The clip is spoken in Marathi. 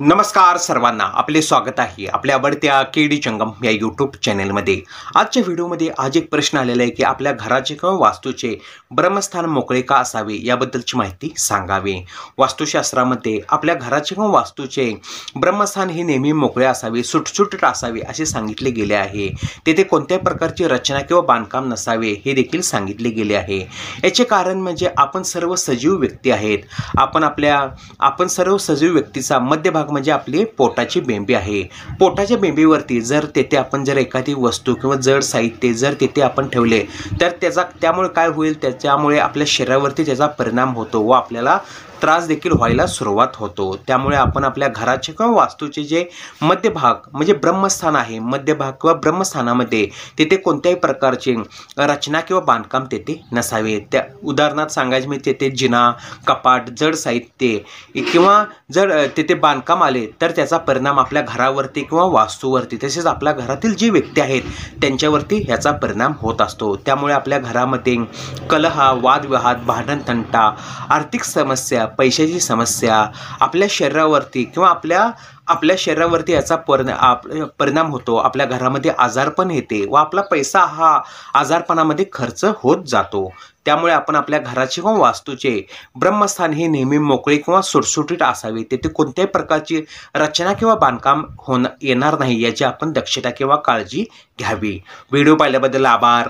नमस्कार सर्वांना, आपले स्वागत आहे आपल्या आवडत्या केडी जंगम या यूट्यूब चॅनेलमध्ये। आजच्या व्हिडिओमध्ये आज एक प्रश्न आलेला आहे की आपल्या घराचे किंवा वास्तूचे ब्रह्मस्थान मोकळे का असावे याबद्दलची माहिती सांगावी। वास्तुशास्त्रामध्ये आपल्या घराचे किंवा वास्तूचे ब्रह्मस्थान हे नेहमी मोकळे असावे, सुटसुटीत असावे असे सांगितले गेले आहे। तेथे कोणत्याही प्रकारची रचना किंवा बांधकाम नसावे हे देखील सांगितले गेले आहे। याचे कारण म्हणजे आपण सर्व सजीव व्यक्ती आहेत। आपण सर्व सजीव व्यक्तीचा मध्यभाग म्हणजे आपली पोटाची बेंबी आहे। पोटाच्या बेंबीवरती जर आपण एखादी वस्तू किंवा जड साहित्य जर तेथे आपण ठेवले तर त्यामुळे काय होईल, त्याच्यामुळे आपल्या शरीरावरती त्याचा परिणाम होतो व आपल्याला त्रास देखील व्हायला सुरुवात होतो। त्यामुळे आपण आपल्या घराचे किंवा वास्तूचे जे मध्यभाग म्हणजे ब्रह्मस्थान आहे, मध्यभाग किंवा ब्रह्मस्थानामध्ये तेथे कोणत्याही प्रकारचे रचना किंवा बांधकाम तेथे नसावे। त्या उदाहरणार्थ सांगायचे म्हणजे तेथे जिना, कपाट, जड साहित्य किंवा जर तेथे बांधकाम आले तर त्याचा परिणाम आपल्या घरावरती किंवा वास्तूवरती तसेच आपल्या घरातील जी व्यक्ती आहेत त्यांच्यावरती याचा परिणाम होत असतो। त्यामुळे आपल्या घरामध्ये कलह, वादविवाद, भांडण, तंटा, आर्थिक समस्या, पैशाची समस्या, आपल्या शरीरावरती किंवा आपल्या शरीरावरती याचा परिणाम होतो। आपल्या घरामध्ये आजारपण येते व आपला पैसा हा आजारपणामध्ये खर्च होत जातो। त्यामुळे आपण आपल्या घराचे किंवा वास्तूचे ब्रह्मस्थान हे नेहमी मोकळे किंवा सुटसुटीत असावे। तेथे कोणत्याही प्रकारची रचना किंवा बांधकाम येणार नाही याची आपण दक्षता किंवा काळजी घ्यावी। व्हिडिओ पाहिल्याबद्दल आभार।